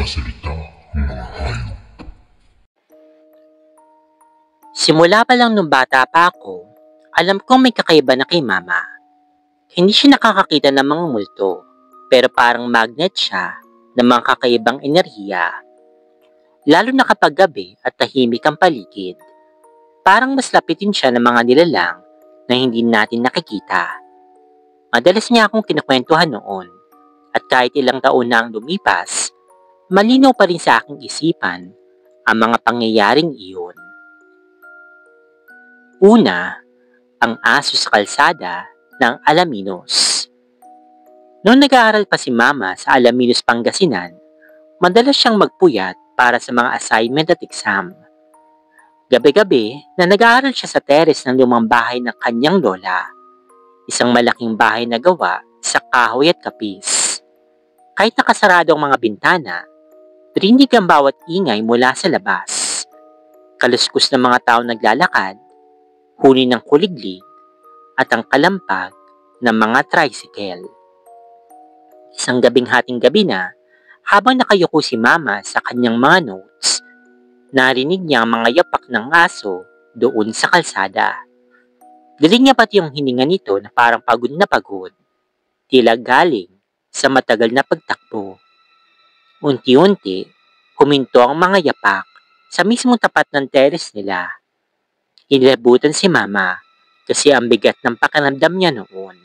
nagsasalita ang mga hayop. Simula pa lang nung bata pa ako, alam kong may kakaiba na kay mama. Hindi siya nakakakita ng mga multo, pero parang magnet siya ng mga kakaibang enerhiya. Lalo na kapag gabi at tahimik ang paligid, parang mas lapitin siya ng mga nilalang na hindi natin nakikita. Madalas niya akong kinukwentuhan noon, at kahit ilang taon na ang lumipas, malinaw pa rin sa aking isipan ang mga pangyayaring iyon. Una, ang aso sa kalsada ng Alaminos. Noong nag-aaral pa si Mama sa Alaminos, Pangasinan, madalas siyang magpuyat para sa mga assignment at exam. Gabi-gabi na nag-aaral siya sa teres ng lumang bahay ng kanyang lola, isang malaking bahay na gawa sa kahoy at kapis. Kahit nakasarado ang mga bintana, rinig ang bawat ingay mula sa labas. Kaluskos ng mga tao naglalakad, huni ng kuliglig, at ang kalampag ng mga tricycle. Isang gabing hating gabi na, habang nakayuko si Mama sa kanyang mga notes, narinig niya ang mga yapak ng aso doon sa kalsada. Dilig niya pati yung hininga nito na parang pagod na pagod, tila galing sa matagal na pagtakbo. Unti-unti, huminto ang mga yapak sa mismong tapat ng teres nila. Inilabutan si Mama kasi ang bigat ng pakiramdam niya noon.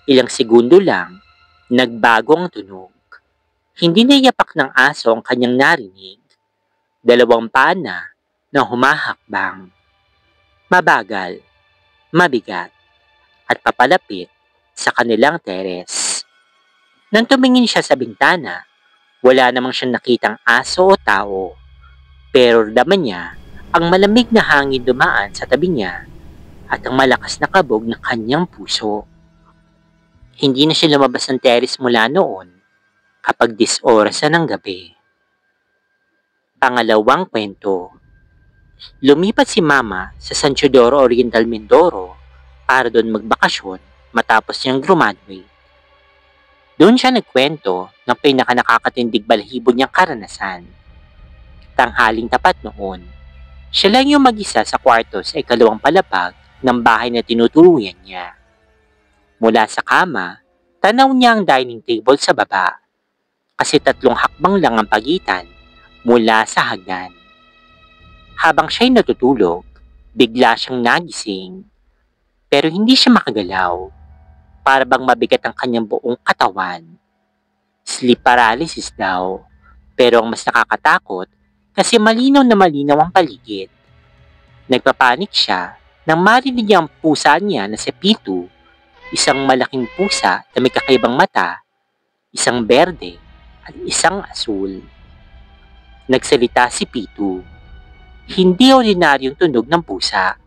Ilang segundo lang, nagbago ang tunog. Hindi na yapak ng aso ang kanyang narinig. Dalawang paa na humahakbang. Mabagal, mabigat, at papalapit sa kanilang teres. Nang tumingin siya sa bintana, wala namang siyang nakitang aso o tao, pero daman niya ang malamig na hangin dumaan sa tabi niya at ang malakas na kabog ng kanyang puso. Hindi na siya lumabas ng teres mula noon kapag 10 oras na ng gabi. Pangalawang kwento. Lumipat si Mama sa San Teodoro Oriental, Mindoro para doon magbakasyon matapos niyang graduate. Doon siya nagkwento ng pinakanakakatindig balahibo niyang karanasan. Tanghaling tapat noon, siya lang yung mag-isa sa kwarto sa ikalawang palapag ng bahay na tinutuluyan niya. Mula sa kama, tanaw niya ang dining table sa baba, kasi 3 hakbang lang ang pagitan mula sa hagdan. Habang siya'y natutulog, bigla siyang nagising, pero hindi siya makagalaw. Para bang mabigat ang kanyang buong katawan. Sleep paralysis daw, pero ang mas nakakatakot kasi malinaw na malinaw ang paligid. Nagpapanik siya nang marinig niya ang pusa niya na si Pitu, isang malaking pusa na may kakaibang mata, isang berde at isang asul. Nagsalita si Pitu. Hindi ordinaryong tunog ng pusa,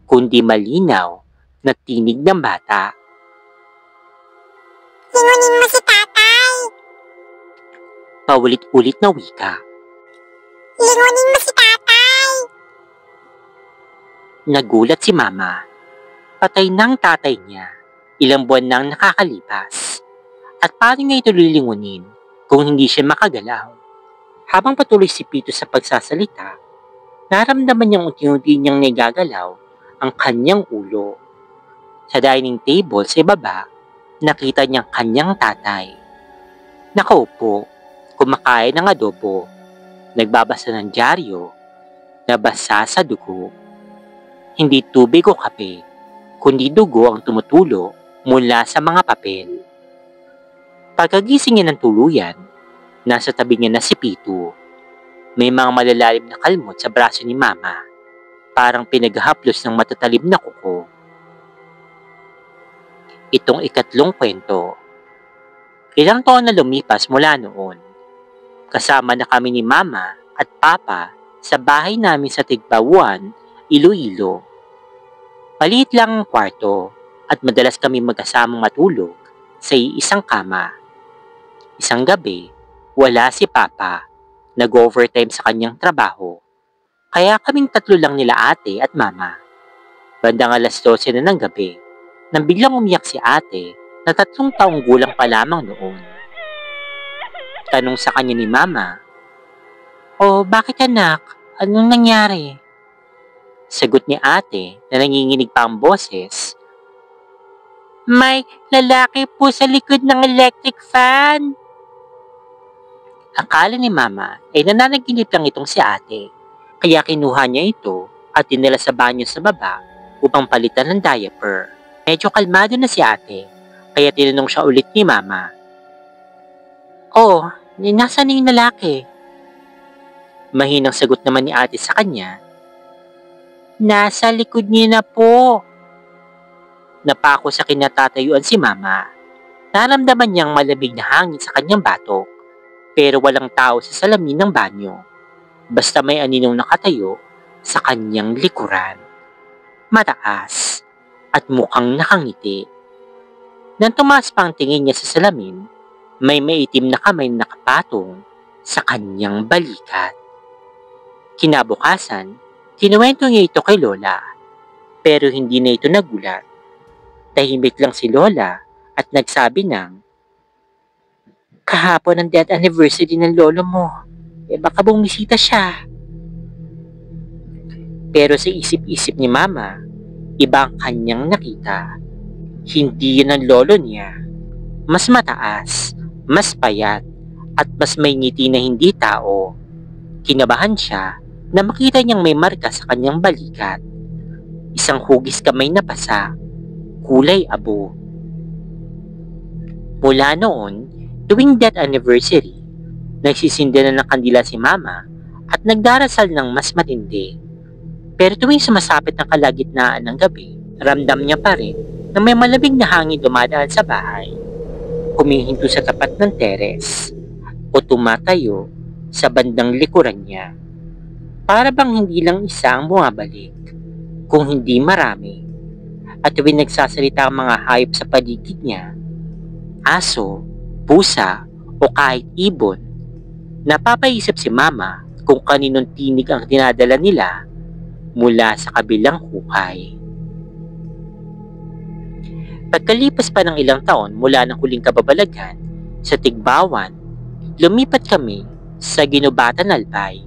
kundi malinaw na tinig ng bata. Lingunin mo si tatay! Paulit-ulit na wika. Lingunin mo si tatay! Nagulat si Mama. Patay ng tatay niya. Ilang buwan nang nakakalipas. At paano niya ito lilingunin kung hindi siya makagalaw? Habang patuloy si Pito sa pagsasalita, naramdaman niyang unti-unti niyang nagagalaw ang kanyang ulo. Sa dining table sa ibaba, nakita niyang kanyang tatay. Nakaupo, kumakain ng adobo, nagbabasa ng dyaryo, nabasa sa dugo. Hindi tubig o kape, kundi dugo ang tumutulo mula sa mga papel. Pagkagising niya ng tuluyan, nasa tabi niya na si Pitu. May mga malalalim na kalmot sa braso ni Mama, parang pinaghaplos ng matatalim na kuko. Itong ikatlong kwento. Ilang taon na lumipas mula noon. Kasama na kami ni Mama at Papa sa bahay namin sa Tigbawan, Iloilo. Maliit lang ang kwarto at madalas kami magkasamang matulog sa isang kama. Isang gabi, wala si Papa. Nag-overtime sa kanyang trabaho. Kaya kaming 3 lang nila ate at Mama. Bandang 12:00 na ng gabi, nang biglang umiyak si ate na 3 taong gulang pa lamang noon. Tanong sa kanya ni Mama. "O bakit anak? Anong nangyari?" Sagot ni ate na nanginginig pa ang boses. "May lalaki po sa likod ng electric fan." Akala ni Mama ay nananaginip lang itong si ate, kaya kinuha niya ito at dinala sa banyo sa baba upang palitan ng diaper. Medyo kalmado na si ate, kaya tinanong siya ulit ni Mama. "Oh, nasaan na yung lalaki?" Mahinang sagot naman ni ate sa kanya. "Nasa likod niya na po." Napako sa kinatatayuan si Mama. Naramdaman niyang malamig na hangin sa kanyang batok, pero walang tao sa salamin ng banyo. Basta may aninong nakatayo sa kanyang likuran. Mataas at mukhang nakangiti. Nang tumaas pa ang tingin niya sa salamin, may maitim na kamay na nakapatong sa kanyang balikat. Kinabukasan, kinuwento niya ito kay Lola, pero hindi na ito nagulat. Tahimik lang si Lola at nagsabi ng, "Kahapon ang death anniversary ng lolo mo. Baka bumisita siya." Pero sa isip-isip ni Mama, iba ang kanyang nakita. Hindi yun ang lolo niya. Mas mataas, mas payat, at mas may ngiti na hindi tao. Kinabahan siya na makita niyang may marka sa kanyang balikat. Isang hugis kamay na pasa, kulay abo. Mula noon, tuwing death anniversary, nagsisinda na ng kandila si Mama at nagdarasal ng mas matindi. Pero tuwing sumasapit ng kalagitnaan ng gabi, ramdam niya pa rin na may malamig na hangin dumadaan sa bahay, humihinto sa tapat ng teres o tumatayo sa bandang likuran niya. Para bang hindi lang isa ang bumabalik, kung hindi marami. At tuwing nagsasalita ang mga hayop sa paligid niya, aso, pusa o kahit ibon, napapaisip si Mama kung kaninong tinig ang dinadala nila mula sa kabilang hukay. Pagkalipas pa ng ilang taon mula ng huling kababalaghan sa Tigbawan, lumipat kami sa Ginubatan Albay.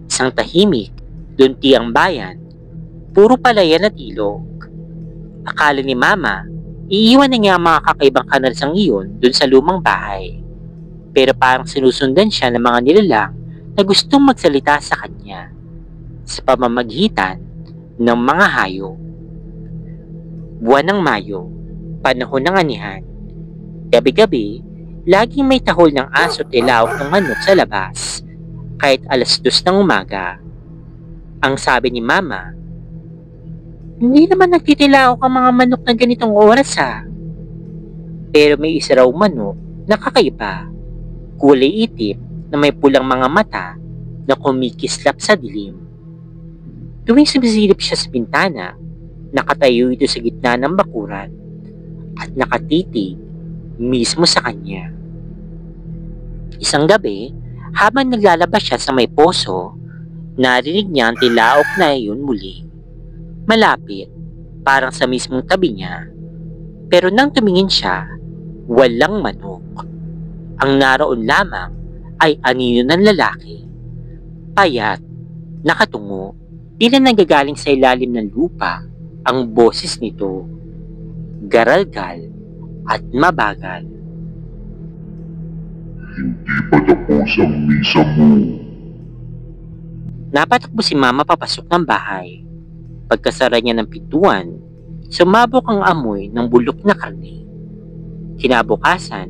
Isang tahimik, lunti ang bayan, puro palayan at ilog. Akala ni Mama, iiwan na niya ang mga kakaibang kanarsang iyon dun sa lumang bahay. Pero parang sinusundan siya ng mga nilalang na gustong magsalita sa kanya sa pamamagitan ng mga hayop. Buwan ng Mayo, panahon ng anihan. Gabi-gabi, laging may tahol ng aso at ilaok ng manok sa labas, kahit 2:00 ng umaga. Ang sabi ni Mama, "Hindi naman nagtitilaok ang mga manok na ganitong oras ha." Pero may isa raw manok na kakaiba, kulay itim na may pulang mga mata na kumikislap sa dilim. Tuwing sumisilip siya sa bintana, nakatayo ito sa gitna ng bakuran at nakatitig mismo sa kanya. Isang gabi, habang naglalabas siya sa may poso, narinig niya ang tilaok na iyon muli. Malapit, parang sa mismong tabi niya. Pero nang tumingin siya, walang manok. Ang naroon lamang ay anino ng lalaki. Payat, nakatungo, tila nanggagaling sa ilalim ng lupa ang boses nito. Garalgal at mabagal. Hindi pa tapos ang misa mo. Napatakbo si Mama papasok ng bahay. Pagkasara niya ng pintuan, sumabog ang amoy ng bulok na karne. Kinabukasan,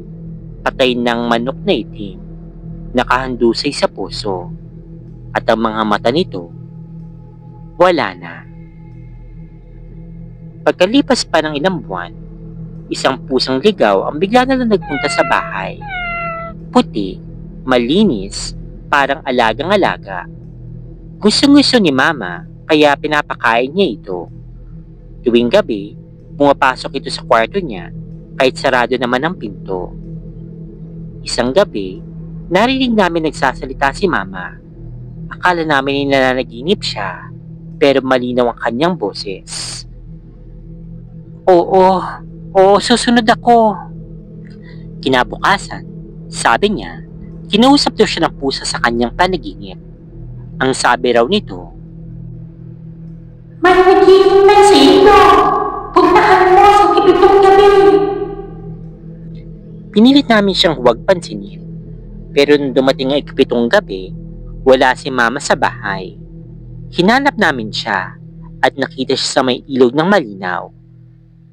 patay ng manok na itim, nakahandusay sa puso, at ang mga mata nito, wala na. Pagkalipas pa ng ilang buwan, isang pusang ligaw ang bigla na lang nagpunta sa bahay. Puti, malinis, parang alagang-alaga. Gusto-gusto ni Mama, kaya pinapakain niya ito. Tuwing gabi, pumapasok ito sa kwarto niya kahit sarado naman ang pinto. Isang gabi, narinig namin nagsasalita si Mama. Akala namin nananaginip siya, pero malinaw ang kanyang boses. Oo, susunod ako." Kinabukasan, sabi niya, Kinausap daw siya ng pusa sa kanyang panaginip. Ang sabi raw nito, "May naghihinay sa iyo! Puntahan mo sa gibitong gabi!" Pinilit namin siyang huwag pansinin. Pero nung dumating ang ikapitong gabi, wala si Mama sa bahay. Hinanap namin siya at nakita siya sa may ilog ng malinaw.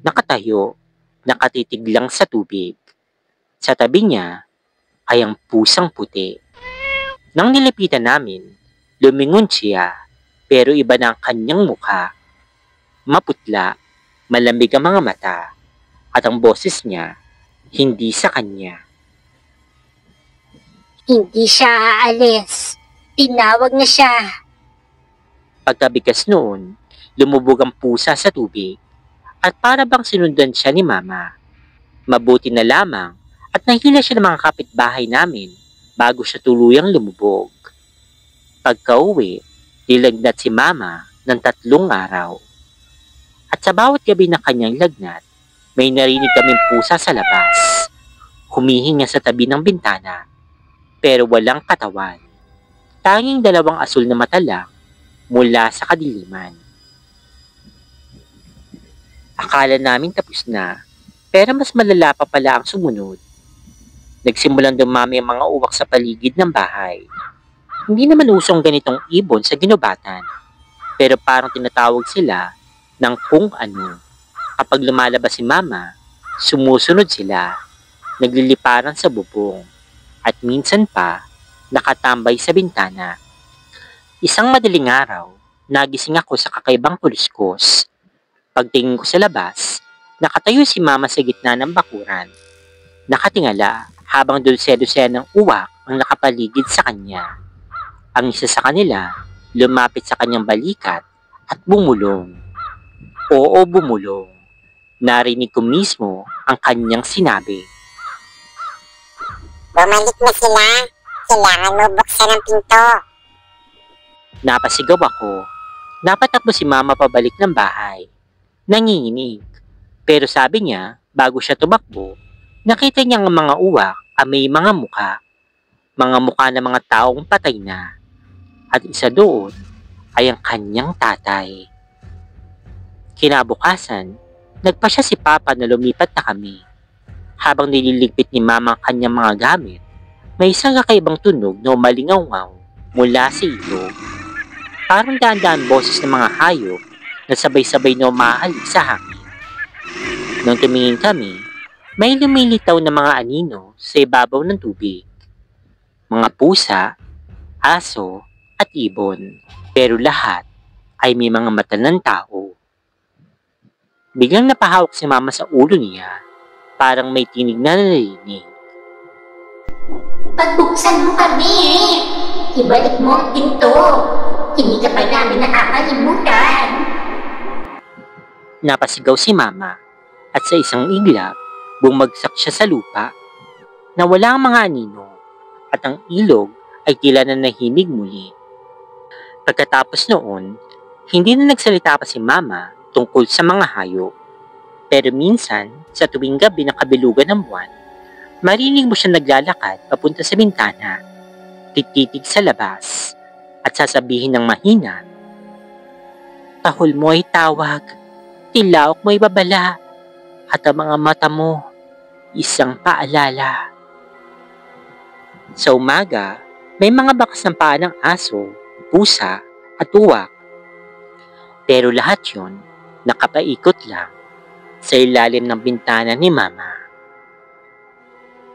Nakatayo, nakatitig lang sa tubig. Sa tabi niya ay ang pusang puti. Nang nilipitan namin, lumingon siya, pero iba na ang kanyang mukha. Maputla, malamig ang mga mata, at ang boses niya hindi sa kanya. Hindi siya aalis. Tinawag na siya. Pagkabigas noon, lumubog ang pusa sa tubig at para bang sinundan siya ni Mama. Mabuti na lamang at nahila siya ng mga kapitbahay namin bago siya tuluyang lumubog. Pagka-uwi, nilagnat si Mama ng 3 araw. At sa bawat gabi na kanyang lagnat, may narinig kaming pusa sa labas. Humihinga sa tabi ng bintana, pero walang katawan. Tanging 2 asul na mata lang mula sa kadiliman. Akala namin tapos na, pero mas malala pa pala ang sumunod. Nagsimulang dumami ang mga uwak sa paligid ng bahay. Hindi naman usong ganitong ibon sa ginubatan, pero parang tinatawag sila ng kung ano. Kapag lumalabas si Mama, sumusunod sila, nagliliparan sa bubong, at minsan pa, nakatambay sa bintana. Isang madaling araw, nagising ako sa kakaibang tuliskos. Pagtingin ko sa labas, nakatayo si Mama sa gitna ng bakuran. Nakatingala habang dulse-dulse ng uwak ang nakapaligid sa kanya. Ang isa sa kanila, lumapit sa kanyang balikat at bumulong. Oo, bumulong. Narinig ko mismo ang kanyang sinabi. Bumalik na sila. Kailangan mo buksan ang pinto. Napasigaw ako. Napatakbo si Mama pabalik ng bahay. Nanginginig. Pero sabi niya, bago siya tumakbo, nakita niya ang mga uwak ay may mga mukha. Mga mukha ng mga taong patay na. At isa doon ay ang kanyang tatay. Kinabukasan, nagpa siya si Papa na lumipat na kami. Habang nililigpit ni Mama ang kanyang mga gamit, may isang kakaibang tunog na umalingaw-ngaw mula sa ilog. Parang daan-daan boses ng mga hayop na sabay-sabay na umahalik sa hangin. Nung tumingin kami, may lumilitaw na mga anino sa ibabaw ng tubig. Mga pusa, aso, at ibon. Pero lahat ay may mga mata ng tao. Biglang napahawak si Mama sa ulo niya, parang may tinig na narinig. "Pagbuksan mo kami! Ibalik mo ang pinto! Hindi ka pa namin nakakalimutan!" Napasigaw si Mama at sa isang iglap, bumagsak siya sa lupa. Nawala ang mga anino at ang ilog ay tila na nahimig muli. Pagkatapos noon, hindi na nagsalita pa si Mama tungkol sa mga hayop. Pero minsan, sa tuwing gabi ng kabilugan ng buwan, marinig mo siya naglalakad papunta sa bintana, tititig sa labas, at sasabihin ng mahina, "Tahol mo ay tawag, tilaok mo ay babala, at ang mga mata mo, isang paalala." Sa umaga, may mga bakas ng paa ng aso, pusa, at uwak. Pero lahat yon nakapaikot lang sa ilalim ng bintana ni Mama.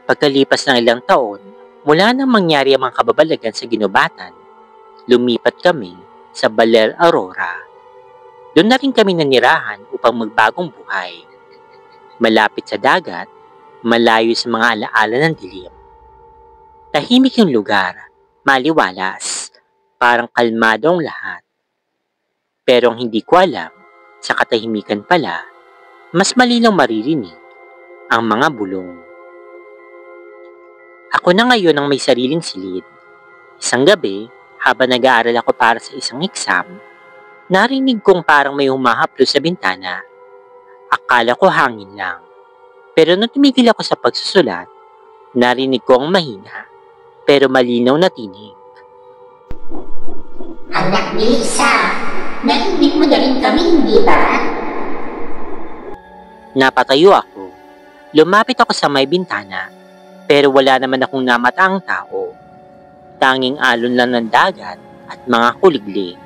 Pagkalipas ng ilang taon, mula nang mangyari ang mga kababalagan sa ginubatan, lumipat kami sa Baler Aurora. Doon na rin kami nanirahan upang magbagong buhay. Malapit sa dagat, malayo sa mga alaala ng dilim. Tahimik yung lugar, maliwalas, parang kalmado ang lahat. Pero ang hindi ko alam, sa katahimikan pala, mas malinaw maririnig ang mga bulong. Ako na ngayon ang may sariling silid. Isang gabi, habang nag-aaral ako para sa isang exam, narinig kong parang may humahaplo sa bintana. Akala ko hangin lang. Pero nung tumigil ako sa pagsusulat, narinig ko ang mahina, pero malinaw na tinig. Anak ni Lisa, narinig mo na rin kami, hindi ba? Napatayo ako. Lumapit ako sa may bintana, pero wala naman akong namataang tao. Tanging alon lang ng dagat at mga kuliglig.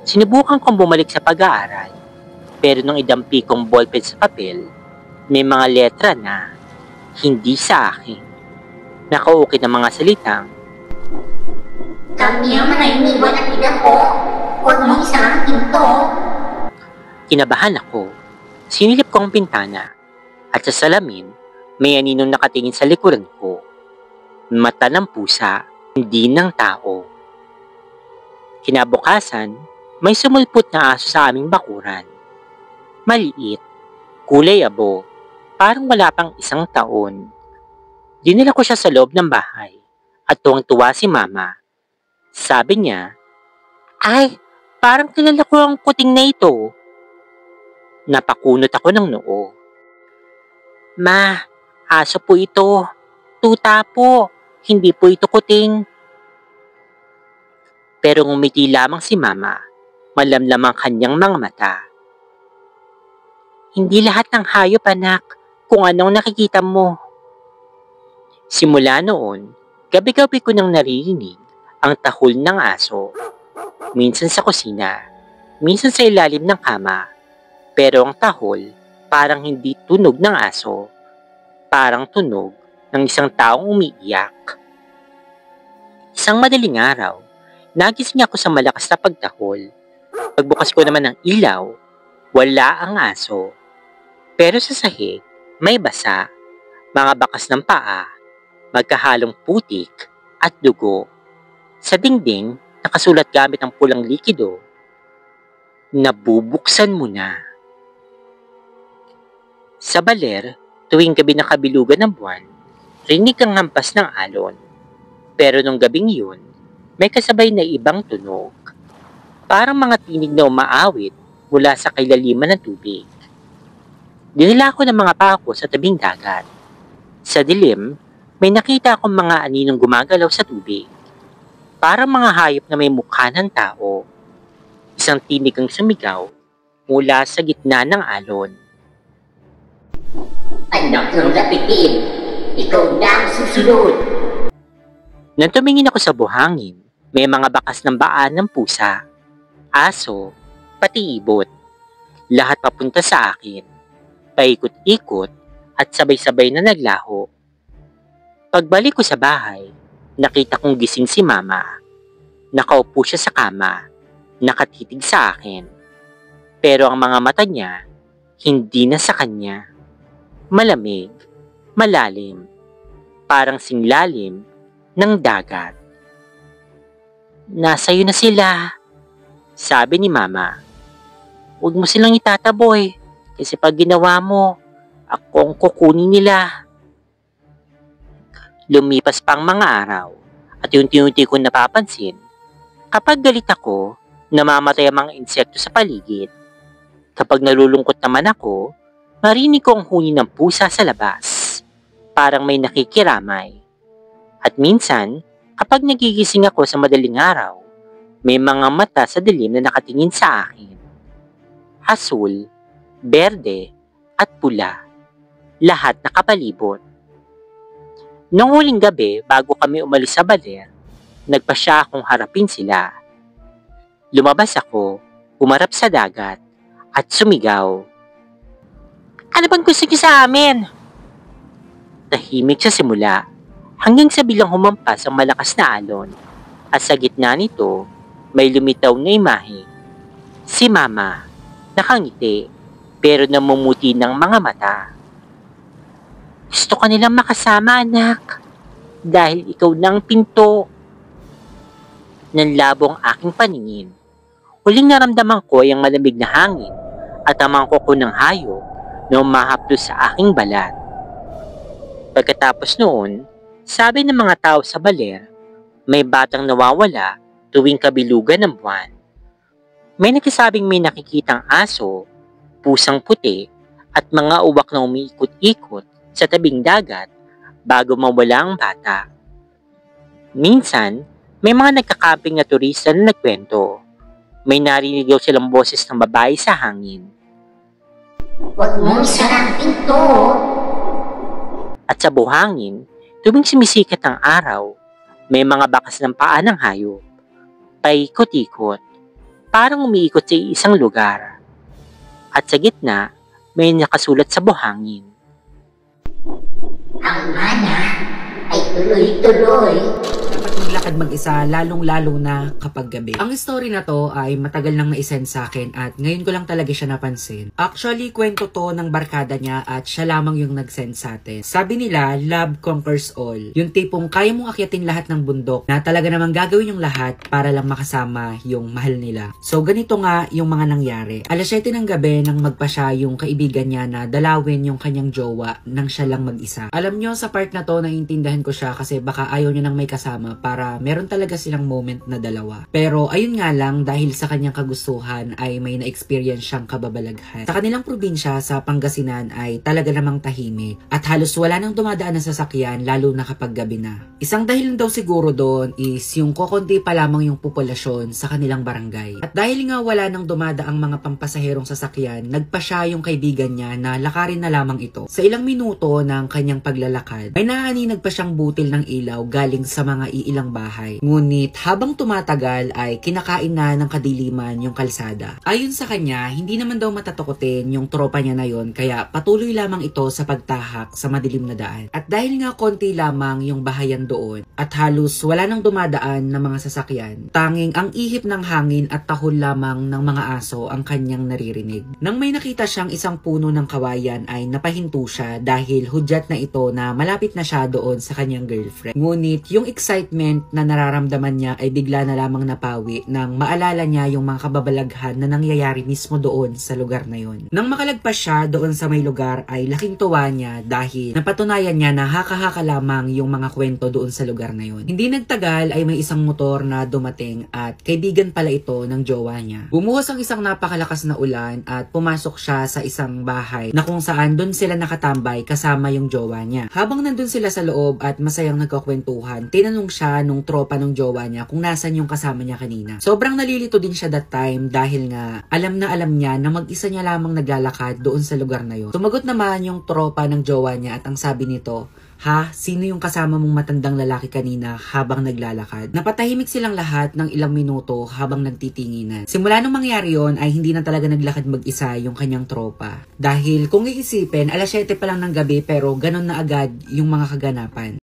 Sinubukan kong bumalik sa pag-aaral, pero nung idampi kong ballpen sa papel, may mga letra na hindi sa akin. Nakaukit ng mga salitang, Kami ang mga iniwan at ko. Huwag mong isang pinto. Kinabahan ako. Sinilip ko ang bintana at sa salamin may aninong nakatingin sa likuran ko. Mata ng pusa, hindi ng tao. Kinabukasan, may sumulpot na aso sa aming bakuran. Maliit, kulay abo, parang wala pang 1 taon. Dinala ko siya sa loob ng bahay at tuwang-tuwa si Mama. Sabi niya, "Ay, parang kilala ko ang kuting na ito." Napakunot ako ng noo. "Ma, aso po ito. Tuta po. Hindi po ito kuting." Pero ngumiti lamang si Mama. Malamlam ang kanyang mga mata. "Hindi lahat ng hayop, anak, kung anong nakikita mo." Simula noon, gabi-gabi ko nang naririnig ang tahol ng aso. Minsan sa kusina, minsan sa ilalim ng kama. Pero ang tahol, parang hindi tunog ng aso. Parang tunog ng isang taong umiiyak. Isang madaling araw, nagising ako sa malakas na pagtahol. Pagbukas ko naman ng ilaw, wala ang aso. Pero sa sahig, may basa, mga bakas ng paa, magkahalong putik at dugo. Sa dingding, nakasulat gamit ang pulang likido, "Nabubuksan mo na." Sa baler, tuwing gabi na kabilugan ng buwan, rinig ang hampas ng alon. Pero nung gabing yun, may kasabay na ibang tunog. Parang mga tinig na umaawit mula sa kailaliman ng tubig. Dinala ko ng mga pako sa tabing dagat. Sa dilim, may nakita akong mga aninong gumagalaw sa tubig. Parang mga hayop na may mukha ng tao. Isang tinig ang sumigaw mula sa gitna ng alon. Anak ng lapitin, ikaw na ang susunod. Nang tumingin ako sa buhangin, may mga bakas ng baan ng pusa, aso, pati ibot. Lahat papunta sa akin, paikot-ikot at sabay-sabay na naglaho. Pagbalik ko sa bahay, nakita kong gising si Mama. Nakaupo siya sa kama, nakatitig sa akin. Pero ang mga mata niya, hindi na sa kanya. Malamig, malalim, parang singlalim ng dagat. "Nasa'yo na sila," sabi ni Mama. "Huwag mo silang itataboy, kasi pag ginawa mo, ako ang kukunin nila." Lumipas pa ang mga araw, at unti-unti ko napapansin, kapag galit ako, namamatay ang mga insekto sa paligid. Kapag nalulungkot naman ako, marinig ko ang huni ng pusa sa labas, parang may nakikiramay. At minsan, kapag nagigising ako sa madaling araw, may mga mata sa dilim na nakatingin sa akin. Asul, berde, at pula. Lahat nakapalibot. Noong huling gabi, bago kami umalis sa baler, nagpasya akong harapin sila. Lumabas ako, umarap sa dagat, at sumigaw. "Ano bang gusto niyo sa amin?" Tahimik sa simula, hanggang sa bilang humampas ang malakas na alon, at sa gitna nito, may lumitaw na imahe. Si Mama, nakangiti, pero namumuti ng mga mata. "Gusto ka nilang makasama, anak, dahil ikaw ng pinto." Nanlabo ang aking paningin. Huling naramdaman ko ay ang malamig na hangin at ang mangkok ng hayop na umahaplos sa aking balat. Pagkatapos noon, sabi ng mga tao sa baler, may batang nawawala tuwing kabilugan ng buwan. May nagsasabing may nakikitang aso, pusang puti, at mga uwak na umiikot-ikot sa tabing dagat bago mawala ang bata. Minsan, may mga nagkakaping na turista na nagkwento. May narinig daw silang boses ng babae sa hangin. Huwag mong isara ang pinto. At sa buhangin, tuwing sumisikat ang araw, may mga bakas ng paa ng hayop. Paikot-ikot, parang umiikot sa isang lugar. At sa gitna, may nakasulat sa buhangin. Ang mana ay tuloy-tuloy. Dapat maglakad mag-isa, lalong-lalo na kapag gabi. Ang story na to ay matagal nang na-send sa akin at ngayon ko lang talaga siya napansin. Actually, kwento to ng barkada niya at siya lamang yung nag-send sa atin. Sabi nila, love conquers all. Yung tipong kaya mong akyatin lahat ng bundok na talaga namang gagawin yung lahat para lang makasama yung mahal nila. So, ganito nga yung mga nangyari. Alas 7 ng gabi nang magpa siya yung kaibigan niya na dalawin yung kanyang jowa nang siya lang mag-isa. Alam nyo, sa part na to, naiintindihan ko siya kasi baka ayaw niya nang may kasama para meron talaga silang moment na dalawa. Pero ayun nga lang, dahil sa kanyang kagustuhan ay may na-experience siyang kababalaghan. Sa kanilang probinsya sa Pangasinan ay talaga namang tahimik at halos wala nang dumadaan na sasakyan lalo na kapag gabi na. Isang dahilan daw siguro doon is yung kokonti pa lamang yung populasyon sa kanilang barangay. At dahil nga wala nang dumadaang mga pampasaherong sasakyan, nagpa siya yung kaibigan niya na lakarin na lamang ito. Sa ilang minuto ng kanyang paglalakad, may naaninag pa siyang butil ng ilaw galing sa mga iilang bahay. Ngunit habang tumatagal ay kinakain na ng kadiliman yung kalsada. Ayon sa kanya, hindi naman daw matatakotin yung tropa niya na yon kaya patuloy lamang ito sa pagtahak sa madilim na daan. At dahil nga konti lamang yung bahayan doon at halos wala nang dumadaan na mga sasakyan, tanging ang ihip ng hangin at tahol lamang ng mga aso ang kanyang naririnig. Nang may nakita siyang isang puno ng kawayan ay napahinto siya dahil hudyat na ito na malapit na siya doon sa kanyang girlfriend. Ngunit yung excitement na nararamdaman niya ay bigla na lamang napawi nang maalala niya yung mga kababalaghan na nangyayari mismo doon sa lugar na yon. Nang makalagpas siya doon sa may lugar ay laking tuwa niya dahil napatunayan niya na haka-haka lamang yung mga kwento doon sa lugar na yon. Hindi nagtagal ay may isang motor na dumating at kaibigan pala ito ng jowa niya. Bumuhos ang isang napakalakas na ulan at pumasok siya sa isang bahay na kung saan doon sila nakatambay kasama yung jowa niya. Habang nandun sila sa loob at masayang nagkakwentuhan, tinanong siya nung tropa ng jowa niya kung nasan yung kasama niya kanina. Sobrang nalilito din siya that time dahil nga alam na alam niya na mag-isa niya lamang naglalakad doon sa lugar na yun. Sumagot naman yung tropa ng jowa niya at ang sabi nito, "Ha? Sino yung kasama mong matandang lalaki kanina habang naglalakad?" Napatahimik silang lahat ng ilang minuto habang nagtitinginan. Simula nung mangyari yon ay hindi na talaga naglakad mag-isa yung kanyang tropa. Dahil kung iisipin, alas 7 pa lang ng gabi pero ganun na agad yung mga kaganapan.